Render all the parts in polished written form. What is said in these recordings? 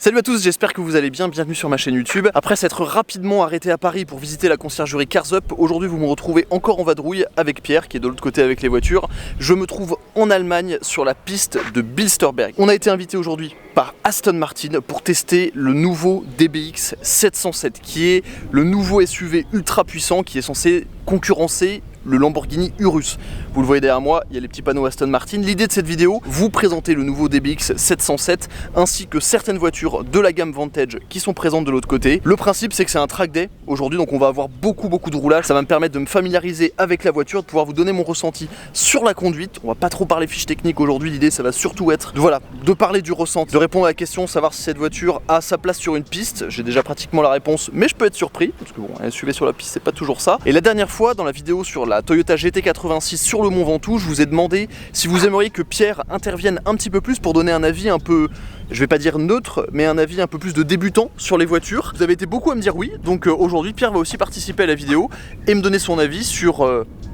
Salut à tous, j'espère que vous allez bien, bienvenue sur ma chaîne YouTube. Après s'être rapidement arrêté à Paris pour visiter la conciergerie Cars Up, aujourd'hui vous me retrouvez encore en vadrouille avec Pierre qui est de l'autre côté avec les voitures. Je me trouve en Allemagne sur la piste de Bilsterberg. On a été invité aujourd'hui par Aston Martin pour tester le nouveau DBX 707 qui est le nouveau SUV ultra puissant qui est censé concurrencer le Lamborghini Urus. Vous le voyez derrière moi, il y a les petits panneaux Aston Martin. L'idée de cette vidéo, vous présenter le nouveau DBX 707 ainsi que certaines voitures de la gamme Vantage qui sont présentes de l'autre côté. Le principe c'est que c'est un track day aujourd'hui, donc on va avoir beaucoup de roulage. Ça va me permettre de me familiariser avec la voiture, de pouvoir vous donner mon ressenti sur la conduite. On va pas trop parler fiches techniques aujourd'hui, l'idée ça va surtout être de parler du ressenti, de répondre à la question, savoir si cette voiture a sa place sur une piste. J'ai déjà pratiquement la réponse, mais je peux être surpris, parce que bon, un SUV sur la piste c'est pas toujours ça. Et la dernière fois, dans la vidéo sur la Toyota GT86 sur le Mont Ventoux, je vous ai demandé si vous aimeriez que Pierre intervienne un petit peu plus pour donner un avis un peu, je vais pas dire neutre, mais un avis un peu plus de débutant sur les voitures. Vous avez été beaucoup à me dire oui, donc aujourd'hui Pierre va aussi participer à la vidéo et me donner son avis sur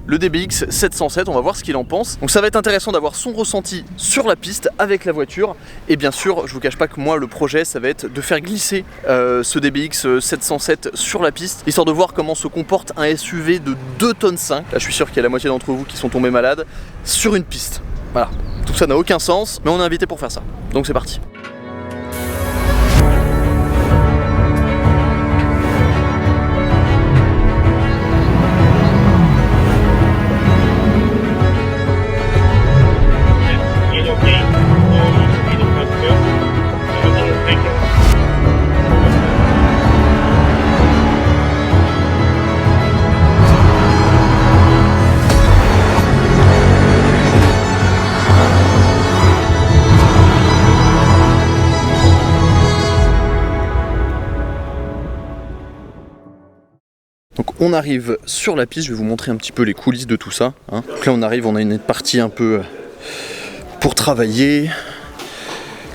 le DBX 707, on va voir ce qu'il en pense. Donc ça va être intéressant d'avoir son ressenti sur la piste avec la voiture. Et bien sûr, je vous cache pas que moi le projet ça va être de faire glisser ce DBX 707 sur la piste, histoire de voir comment se comporte un SUV de 2,5 tonnes. Là je suis sûr qu'il y a la moitié d'entre vous qui sont tombés malades sur une piste. Voilà, tout ça n'a aucun sens, mais on est invité pour faire ça. Donc c'est parti. Donc on arrive sur la piste, je vais vous montrer un petit peu les coulisses de tout ça. Donc là on arrive, on a une partie un peu pour travailler.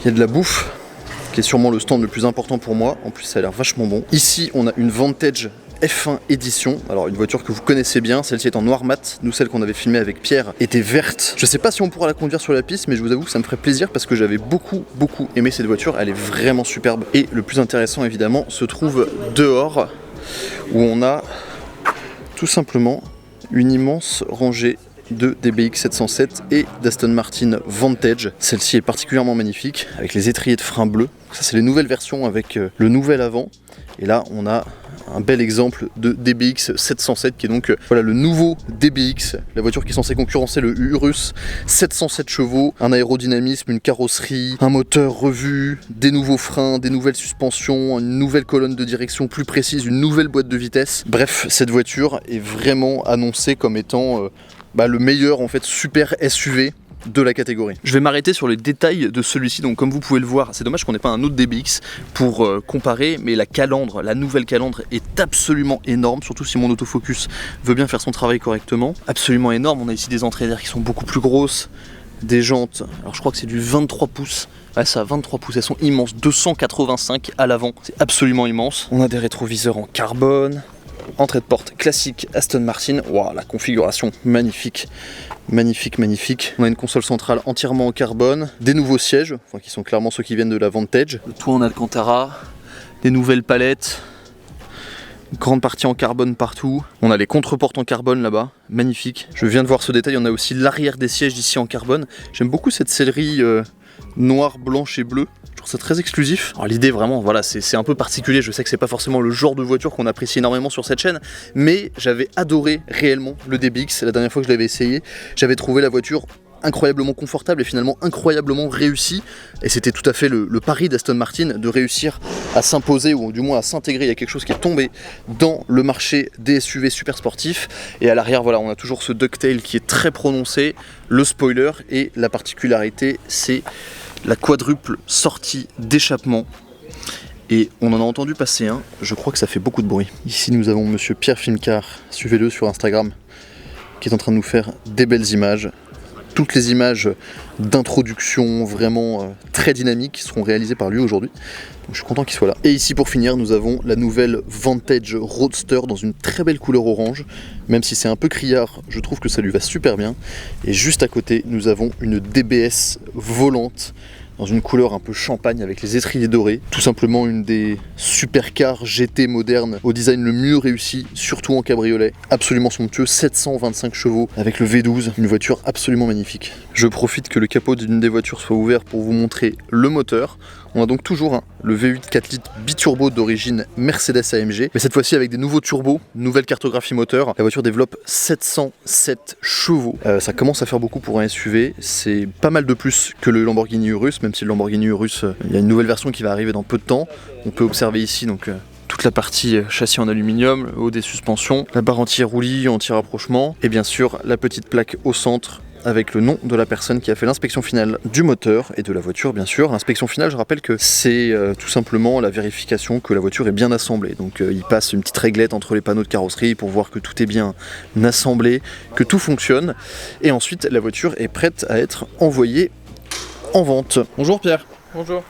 Il y a de la bouffe, qui est sûrement le stand le plus important pour moi. En plus ça a l'air vachement bon. Ici on a une Vantage F1 édition, alors une voiture que vous connaissez bien, celle-ci est en noir mat. Nous celle qu'on avait filmée avec Pierre était verte. Je sais pas si on pourra la conduire sur la piste, mais je vous avoue que ça me ferait plaisir parce que j'avais beaucoup aimé cette voiture, elle est vraiment superbe. Et le plus intéressant évidemment se trouve dehors, où on a tout simplement une immense rangée de DBX 707 et d'Aston Martin Vantage. Celle-ci est particulièrement magnifique avec les étriers de frein bleus. Ça c'est les nouvelles versions avec le nouvel avant. Et là on a un bel exemple de DBX 707 qui est donc voilà le nouveau DBX, la voiture qui est censée concurrencer le Urus. 707 chevaux, un aérodynamisme, une carrosserie, un moteur revu, des nouveaux freins, des nouvelles suspensions, une nouvelle colonne de direction plus précise, une nouvelle boîte de vitesse. Bref, cette voiture est vraiment annoncée comme étant le meilleur en fait super SUV de la catégorie. Je vais m'arrêter sur les détails de celui-ci, donc comme vous pouvez le voir, c'est dommage qu'on n'ait pas un autre DBX pour comparer, mais la calandre, la nouvelle calandre est absolument énorme, surtout si mon autofocus veut bien faire son travail correctement. Absolument énorme, on a ici des entrées d'air qui sont beaucoup plus grosses, des jantes, alors je crois que c'est du 23 pouces, ouais ça 23 pouces, elles sont immenses, 285 à l'avant, c'est absolument immense. On a des rétroviseurs en carbone, entrée de porte classique Aston Martin, waouh la configuration magnifique. Magnifique. On a une console centrale entièrement en carbone, des nouveaux sièges, enfin, qui sont clairement ceux qui viennent de la Vantage. Le toit en Alcantara, des nouvelles palettes, une grande partie en carbone partout. On a les contreportes en carbone là-bas, magnifique. Je viens de voir ce détail, on a aussi l'arrière des sièges ici en carbone. J'aime beaucoup cette sellerie noire, blanche et bleue. Je trouve ça très exclusif. Alors l'idée vraiment, voilà, c'est un peu particulier. Je sais que c'est pas forcément le genre de voiture qu'on apprécie énormément sur cette chaîne, mais j'avais adoré réellement le DBX. La dernière fois que je l'avais essayé, j'avais trouvé la voiture incroyablement confortable et finalement incroyablement réussie. Et c'était tout à fait le pari d'Aston Martin de réussir à s'imposer ou du moins à s'intégrer. Il y a quelque chose qui est tombé dans le marché des SUV super sportifs. Et à l'arrière, voilà, on a toujours ce ducktail qui est très prononcé, le spoiler et la particularité, c'est la quadruple sortie d'échappement. Et on en a entendu passer un, je crois que ça fait beaucoup de bruit. Ici nous avons monsieur Pierre Filmcar, suivez-le sur Instagram, qui est en train de nous faire des belles images. Toutes les images d'introduction vraiment très dynamiques seront réalisées par lui aujourd'hui. Donc je suis content qu'il soit là. Et ici pour finir, nous avons la nouvelle Vantage Roadster dans une très belle couleur orange. Même si c'est un peu criard, je trouve que ça lui va super bien. Et juste à côté, nous avons une DBS volante dans une couleur un peu champagne avec les étriers dorés. Tout simplement une des supercars GT modernes au design le mieux réussi, surtout en cabriolet. Absolument somptueux, 725 chevaux avec le V12, une voiture absolument magnifique. Je profite que le capot d'une des voitures soit ouvert pour vous montrer le moteur. On a donc toujours le V8 4 litres biturbo d'origine Mercedes AMG, mais cette fois-ci avec des nouveaux turbos, nouvelle cartographie moteur. La voiture développe 707 chevaux. Ça commence à faire beaucoup pour un SUV, c'est pas mal de plus que le Lamborghini Urus, même si le Lamborghini Urus, il y a une nouvelle version qui va arriver dans peu de temps. On peut observer ici donc toute la partie châssis en aluminium, le haut des suspensions, la barre anti-roulis, anti-rapprochement, et bien sûr la petite plaque au centre avec le nom de la personne qui a fait l'inspection finale du moteur et de la voiture bien sûr. L'inspection finale, je rappelle que c'est tout simplement la vérification que la voiture est bien assemblée. Donc il passe une petite réglette entre les panneaux de carrosserie pour voir que tout est bien assemblé, que tout fonctionne. Et ensuite la voiture est prête à être envoyée en vente. Bonjour Pierre. Bonjour.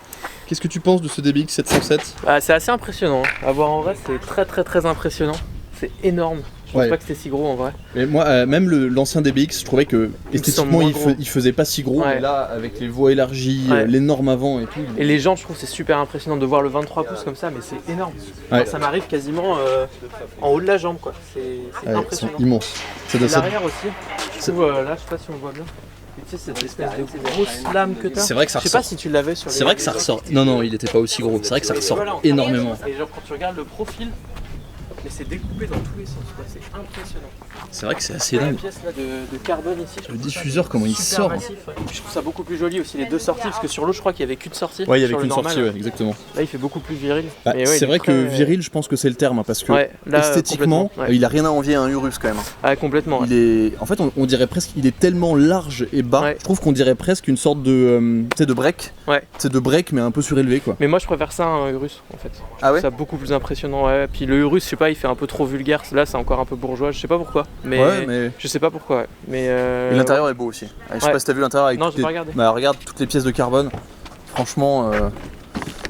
Qu'est-ce que tu penses de ce DBX 707 ? C'est assez impressionnant. À voir en vrai, c'est très impressionnant. C'est énorme. Je pense pas que c'était si gros en vrai. Mais moi, même l'ancien DBX, je trouvais que esthétiquement il faisait pas si gros. Ouais. Mais là, avec les voies élargies, les normes avant et tout. Et les jambes, je trouve que c'est super impressionnant de voir le 23 pouces comme ça, mais c'est énorme. Enfin, ça m'arrive quasiment en haut de la jambe, quoi. C'est impressionnant. C'est immense. Et l'arrière aussi. Je trouve, là, je sais pas si on voit bien. Tu sais, cette espèce de grosse lame que t'as. C'est vrai que ça ressort. Je sais pas si tu l'avais sur les. C'est vrai que ça ressort. Non, il était pas aussi gros. C'est vrai que ça ressort énormément. Et genre, quand tu regardes le profil, mais c'est découpé dans tous les sens, quoi. C'est impressionnant. C'est vrai que c'est assez La dingue. pièce là de carbone ici. Le diffuseur, comment il super sort. massif, ouais. Je trouve ça beaucoup plus joli aussi, les deux sorties, parce que sur l'autre, je crois qu'il y avait qu'une sortie. Ouais, il y avait sur qu'une le normal, sortie, ouais, exactement. Là, il fait beaucoup plus viril. Bah, Mais ouais, c'est vrai très, que viril, je pense que c'est le terme, hein, parce que là, esthétiquement, complètement, ouais. il a rien à envier à un Urus quand même. Ah, complètement. Ouais. Il est, en fait, on dirait presque, il est tellement large et bas. Ouais. Je trouve qu'on dirait presque une sorte de, tu sais, de break. Ouais. C'est de break, mais un peu surélevé, quoi. Mais moi, je préfère ça à un Urus, en fait. Ah ouais. Ça beaucoup plus impressionnant. Ouais. Puis le Urus, je sais pas, il fait un peu trop vulgaire. Là, c'est encore un peu bourgeois. Je sais pas pourquoi. Mais, mais... je sais pas pourquoi. Ouais. Mais Et l'intérieur est beau aussi. Je sais pas si t'as vu l'intérieur avec non, toutes j'ai pas regardé. Bah, regarde toutes les pièces de carbone. Franchement,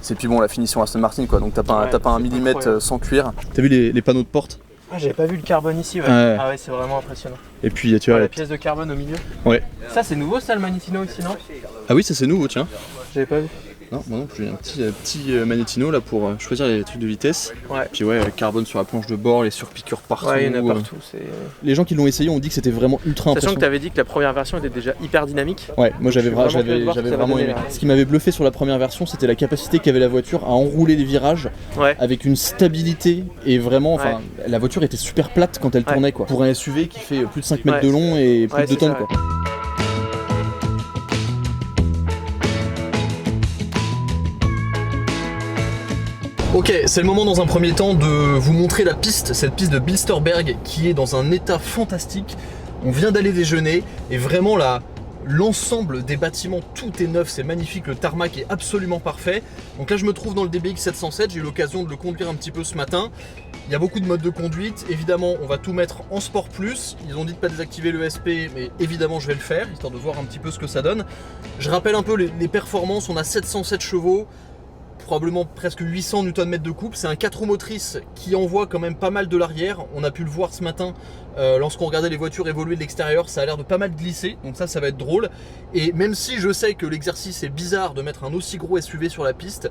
c'est puis bon la finition Aston Martin quoi. Donc t'as pas, pas un millimètre incroyable. sans cuir. T'as vu les panneaux de porte? Ah, j'avais pas vu le carbone ici. Ouais. Ouais. Ah ouais, c'est vraiment impressionnant. Et puis tu vois la pièce de carbone au milieu. Ouais. Ça, c'est nouveau, ça, le Magnetino ici, non? Ah oui, ça c'est nouveau, tiens. J'avais pas vu. Non, moi non plus, un petit Magnetino là pour choisir les trucs de vitesse. Ouais. Puis ouais, carbone sur la planche de bord, les surpiqûres partout. Ouais, il y en a partout. Les gens qui l'ont essayé ont dit que c'était vraiment ultra impressionnant. Sachant que t'avais dit que la première version était déjà hyper dynamique. Ouais, moi j'avais vraiment aimé. Ouais. Ce qui m'avait bluffé sur la première version, c'était la capacité qu'avait la voiture à enrouler les virages avec une stabilité et vraiment, enfin, la voiture était super plate quand elle tournait quoi. Pour un SUV qui fait plus de 5 mètres de long et plus de 2 tonnes quoi. Ok, c'est le moment dans un premier temps de vous montrer la piste, cette piste de Bilsterberg qui est dans un état fantastique. On vient d'aller déjeuner et vraiment l'ensemble des bâtiments, tout est neuf, c'est magnifique, le tarmac est absolument parfait. Donc là je me trouve dans le DBX 707, j'ai eu l'occasion de le conduire un petit peu ce matin. Il y a beaucoup de modes de conduite, évidemment on va tout mettre en Sport Plus. Ils ont dit de pas désactiver le SP, mais évidemment je vais le faire, histoire de voir un petit peu ce que ça donne. Je rappelle un peu les performances, on a 707 chevaux, probablement presque 800 Nm de couple. C'est un 4 roues motrices qui envoie quand même pas mal de l'arrière. On a pu le voir ce matin lorsqu'on regardait les voitures évoluer de l'extérieur, ça a l'air de pas mal glisser, donc ça va être drôle. Et même si je sais que l'exercice est bizarre de mettre un aussi gros SUV sur la piste,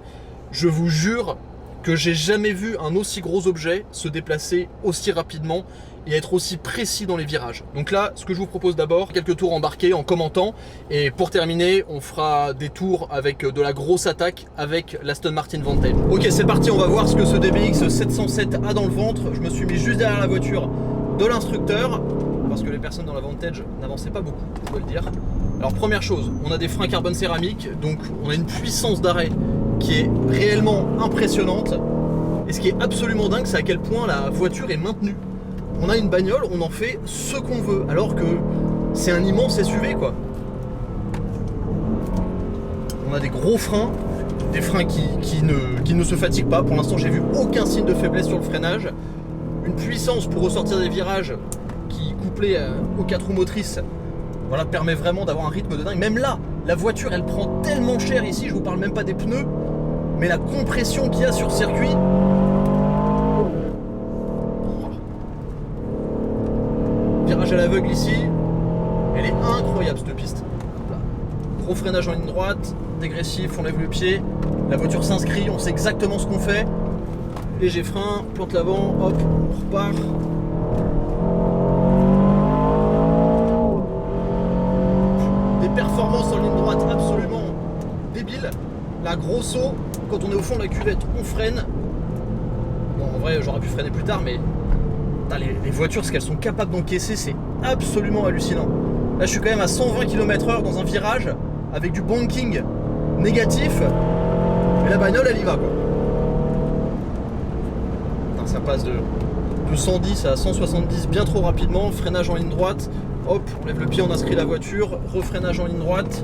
je vous jure que j'ai jamais vu un aussi gros objet se déplacer aussi rapidement et être aussi précis dans les virages. Donc là, ce que je vous propose d'abord, quelques tours embarqués en commentant, et pour terminer, on fera des tours avec de la grosse attaque avec l'Aston Martin Vantage. Ok, c'est parti, on va voir ce que ce DBX 707 a dans le ventre. Je me suis mis juste derrière la voiture de l'instructeur, parce que les personnes dans la Vantage n'avançaient pas beaucoup, je dois le dire. Alors première chose, on a des freins carbone céramique, donc on a une puissance d'arrêt qui est réellement impressionnante. Et ce qui est absolument dingue, c'est à quel point la voiture est maintenue. On a une bagnole, on en fait ce qu'on veut, alors que c'est un immense SUV quoi. On a des gros freins, des freins qui ne se fatiguent pas. Pour l'instant, j'ai vu aucun signe de faiblesse sur le freinage. Une puissance pour ressortir des virages qui, couplée aux 4 roues motrices, voilà, permet vraiment d'avoir un rythme de dingue. Même là, la voiture, elle prend tellement cher ici, je vous parle même pas des pneus, mais la compression qu'il y a sur circuit. Virage à l'aveugle ici, elle est incroyable cette piste. Gros freinage en ligne droite, dégressif, on lève le pied, la voiture s'inscrit, on sait exactement ce qu'on fait. Léger frein, plante l'avant, hop, on repart. Des performances en ligne droite absolument débiles. La gros saut, quand on est au fond de la cuvette, on freine. Bon, en vrai, j'aurais pu freiner plus tard, mais les voitures, ce qu'elles sont capables d'encaisser, c'est absolument hallucinant. Là, je suis quand même à 120 km/h dans un virage avec du banking négatif, mais la bagnole, elle y va, quoi. Non, ça passe de 110 à 170 bien trop rapidement, freinage en ligne droite, hop, on lève le pied, on inscrit la voiture, refreinage en ligne droite.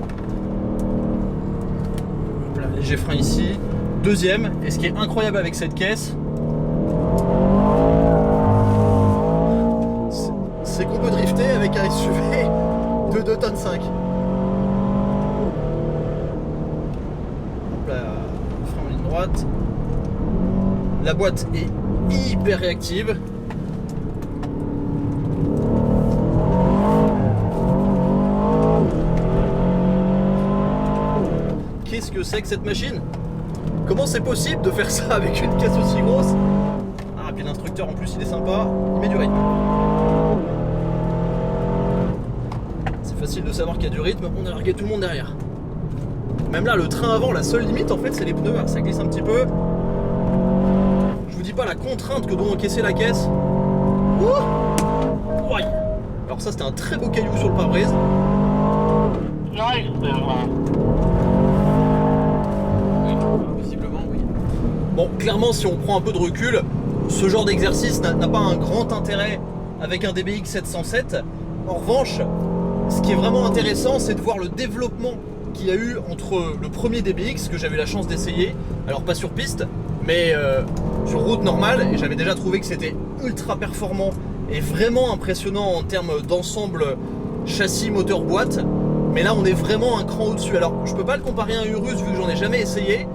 Hop là, léger frein ici. Deuxième, et ce qui est incroyable avec cette caisse, c'est qu'on peut drifter avec un SUV de 2,5 tonnes. Hop là, frein en ligne droite. La boîte est hyper réactive. Qu'est-ce que c'est que cette machine? Comment c'est possible de faire ça avec une caisse aussi grosse? Ah, puis l'instructeur en plus il est sympa, il met du rythme. C'est facile de savoir qu'il y a du rythme, on a largué tout le monde derrière. Même là, le train avant, la seule limite en fait c'est les pneus, ça glisse un petit peu. Je vous dis pas la contrainte que doit encaisser la caisse. Ouh, ouais. Alors ça c'était un très beau caillou sur le pare-brise. Visiblement oui. Bon, clairement si on prend un peu de recul, ce genre d'exercice n'a pas un grand intérêt avec un DBX 707. En revanche, ce qui est vraiment intéressant, c'est de voir le développement qu'il y a eu entre le premier DBX que j'avais la chance d'essayer, alors pas sur piste, mais sur route normale, et j'avais déjà trouvé que c'était ultra performant et vraiment impressionnant en termes d'ensemble châssis, moteur, boîte. Mais là on est vraiment un cran au-dessus. Alors je peux pas le comparer à un Urus vu que j'en ai jamais essayé,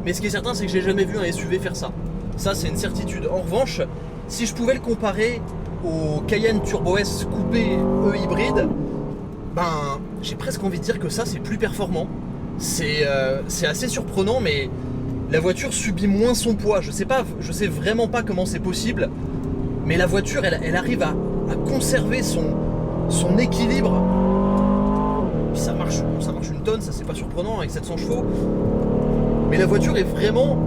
mais ce qui est certain c'est que j'ai jamais vu un SUV faire ça. Ça c'est une certitude. En revanche, si je pouvais le comparer au Cayenne Turbo S coupé E-hybride, ben j'ai presque envie de dire que ça c'est plus performant. C'est assez surprenant, mais la voiture subit moins son poids. Je sais vraiment pas comment c'est possible, mais la voiture elle arrive à conserver son équilibre. Puis ça marche une tonne, ça c'est pas surprenant avec 700 chevaux. Mais la voiture est vraiment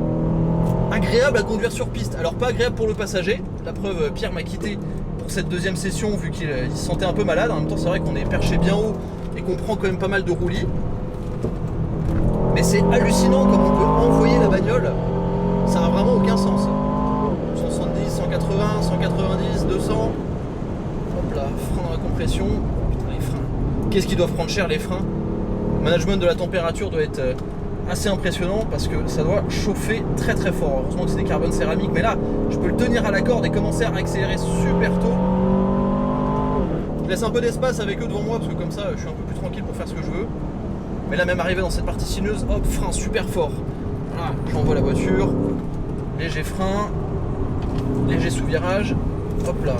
agréable à conduire sur piste. Alors pas agréable pour le passager, la preuve Pierre m'a quitté pour cette deuxième session vu qu'il se sentait un peu malade. En même temps c'est vrai qu'on est perché bien haut et qu'on prend quand même pas mal de roulis. Mais c'est hallucinant comme on peut envoyer la bagnole, ça a vraiment aucun sens. 170, 180, 190, 200. Hop là, frein dans la compression. Putain, les freins. Qu'est-ce qu'ils doivent prendre cher les freins? Le management de la température doit être assez impressionnant parce que ça doit chauffer très très fort. Heureusement que c'est des carbone céramique, mais là je peux le tenir à la corde et commencer à accélérer super tôt. Je laisse un peu d'espace avec eux devant moi parce que comme ça je suis un peu plus tranquille pour faire ce que je veux. Mais là même arrivé dans cette partie sinueuse, hop, frein super fort. Voilà, j'envoie la voiture, léger frein, léger sous-virage, hop là.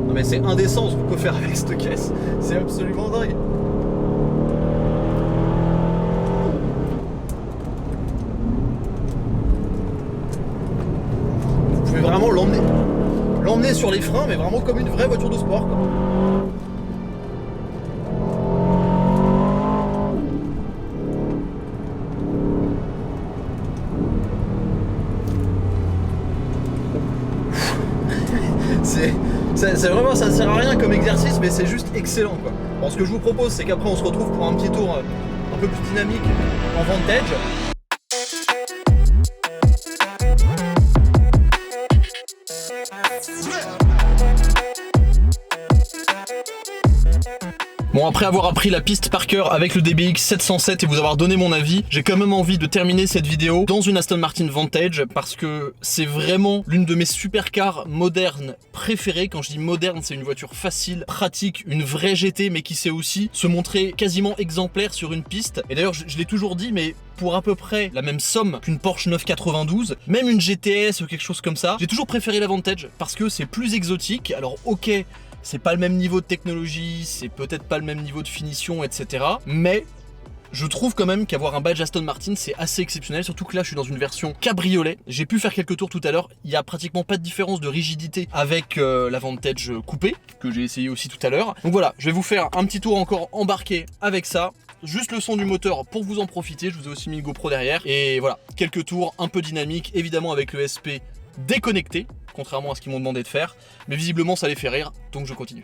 Non mais c'est indécent ce qu'on peut faire avec cette caisse, c'est absolument dingue. Vraiment l'emmener sur les freins, mais vraiment comme une vraie voiture de sport, quoi. C'est vraiment, ça ne sert à rien comme exercice, mais c'est juste excellent, quoi. Bon, ce que je vous propose, c'est qu'après on se retrouve pour un petit tour un peu plus dynamique en Vantage. Bon, après avoir appris la piste par cœur avec le DBX 707 et vous avoir donné mon avis, j'ai quand même envie de terminer cette vidéo dans une Aston Martin Vantage parce que c'est vraiment l'une de mes supercars modernes préférées. Quand je dis moderne, c'est une voiture facile, pratique, une vraie GT, mais qui sait aussi se montrer quasiment exemplaire sur une piste. Et d'ailleurs, je l'ai toujours dit, mais pour à peu près la même somme qu'une Porsche 992, même une GTS ou quelque chose comme ça. J'ai toujours préféré la Vantage parce que c'est plus exotique. Alors ok, c'est pas le même niveau de technologie, c'est peut-être pas le même niveau de finition, etc. Mais je trouve quand même qu'avoir un badge Aston Martin c'est assez exceptionnel, surtout que là je suis dans une version cabriolet. J'ai pu faire quelques tours tout à l'heure, il n'y a pratiquement pas de différence de rigidité avec la Vantage coupée, que j'ai essayé aussi tout à l'heure. Donc voilà, je vais vous faire un petit tour encore embarqué avec ça. Juste le son du moteur pour vous en profiter, je vous ai aussi mis le GoPro derrière. Et voilà, quelques tours un peu dynamiques, évidemment avec le SP déconnecté, contrairement à ce qu'ils m'ont demandé de faire. Mais visiblement ça les fait rire, donc je continue.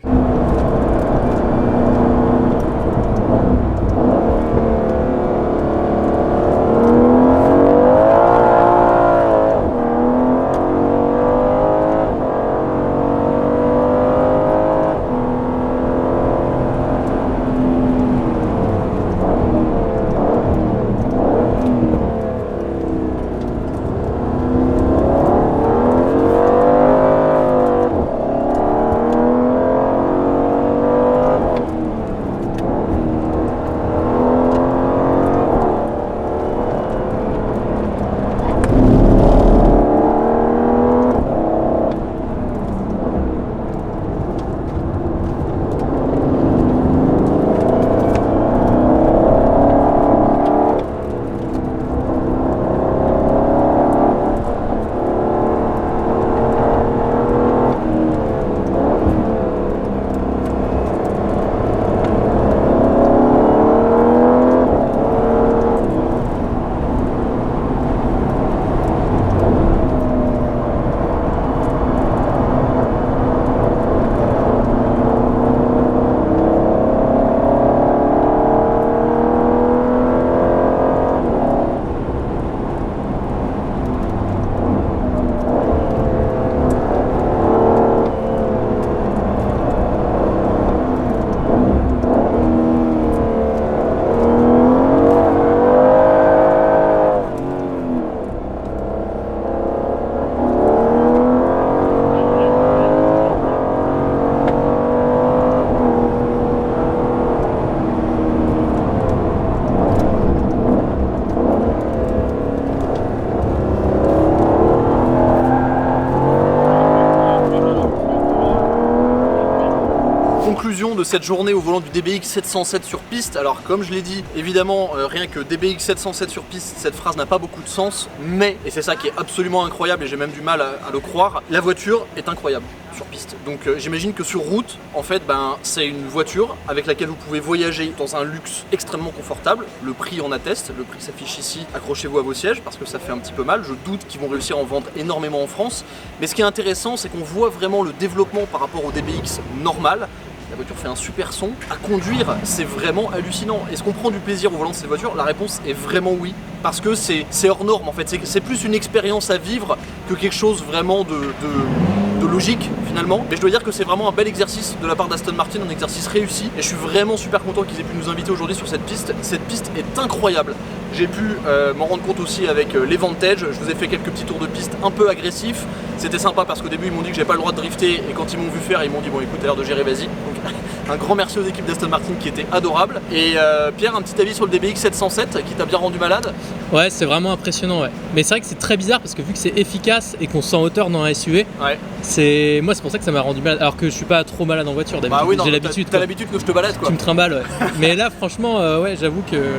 De cette journée au volant du DBX 707 sur piste. Alors comme je l'ai dit, évidemment rien que DBX 707 sur piste, cette phrase n'a pas beaucoup de sens, mais, et c'est ça qui est absolument incroyable et j'ai même du mal à le croire, la voiture est incroyable sur piste. Donc j'imagine que sur route, en fait, c'est une voiture avec laquelle vous pouvez voyager dans un luxe extrêmement confortable. Le prix en atteste, le prix s'affiche ici, accrochez-vous à vos sièges parce que ça fait un petit peu mal. Je doute qu'ils vont réussir à en vendre énormément en France. Mais ce qui est intéressant, c'est qu'on voit vraiment le développement par rapport au DBX normal. La voiture fait un super son. À conduire, c'est vraiment hallucinant. Est-ce qu'on prend du plaisir au volant de cette voiture? La réponse est vraiment oui. Parce que c'est hors norme en fait. C'est plus une expérience à vivre que quelque chose vraiment de logique finalement. Mais je dois dire que c'est vraiment un bel exercice de la part d'Aston Martin, un exercice réussi. Et je suis vraiment super content qu'ils aient pu nous inviter aujourd'hui sur cette piste. Cette piste est incroyable. J'ai pu m'en rendre compte aussi avec les Vantage. Je vous ai fait quelques petits tours de piste un peu agressifs. C'était sympa parce qu'au début ils m'ont dit que j'avais pas le droit de drifter et quand ils m'ont vu faire ils m'ont dit bon écoute t'as l'air de gérer, vas-y. Donc un grand merci aux équipes d'Aston Martin qui étaient adorables. Et Pierre, un petit avis sur le DBX 707 qui t'a bien rendu malade? Ouais, c'est vraiment impressionnant, ouais. Mais c'est vrai que c'est très bizarre parce que vu que c'est efficace et qu'on se sent en hauteur dans un SUV, ouais. Moi c'est pour ça que ça m'a rendu malade. Alors que je suis pas trop malade en voiture d'habitude. Bah oui, j'ai l'habitude. T'as l'habitude que je te balade quoi. Tu me trimbales, ouais. Mais là franchement, ouais, j'avoue que.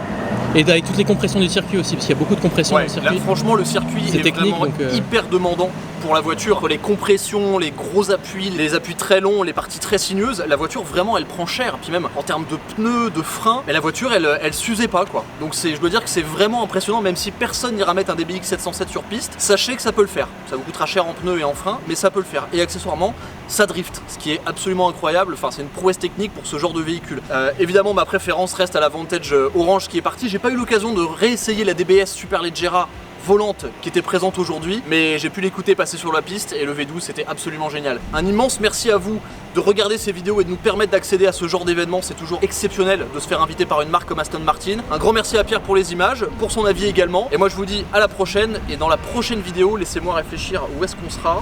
Et avec toutes les compressions du circuit aussi, parce qu'il y a beaucoup de compressions dans le circuit. Là, franchement, le circuit est technique, vraiment hyper demandant pour la voiture. Les compressions, les gros appuis, les appuis très longs, les parties très sinueuses, la voiture vraiment elle prend cher. Puis même en termes de pneus, de freins, mais la voiture elle s'usait pas quoi. Donc je dois dire que c'est vraiment impressionnant, même si personne n'ira mettre un DBX 707 sur piste, sachez que ça peut le faire. Ça vous coûtera cher en pneus et en freins, mais ça peut le faire. Et accessoirement, ça drift, ce qui est absolument incroyable. Enfin, c'est une prouesse technique pour ce genre de véhicule. Évidemment, ma préférence reste à la Vantage orange qui est partie. J'ai pas eu l'occasion de réessayer la DBS Superleggera volante qui était présente aujourd'hui, mais j'ai pu l'écouter passer sur la piste et le V12 c'était absolument génial. Un immense merci à vous de regarder ces vidéos et de nous permettre d'accéder à ce genre d'événement. C'est toujours exceptionnel de se faire inviter par une marque comme Aston Martin. Un grand merci à Pierre pour les images, pour son avis également. Et moi je vous dis à la prochaine, et dans la prochaine vidéo, laissez-moi réfléchir où est-ce qu'on sera.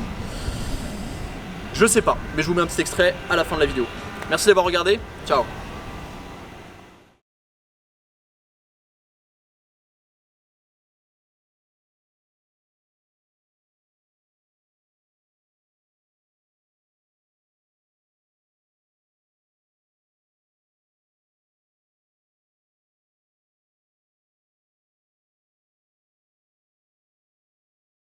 Je sais pas, mais je vous mets un petit extrait à la fin de la vidéo. Merci d'avoir regardé, ciao.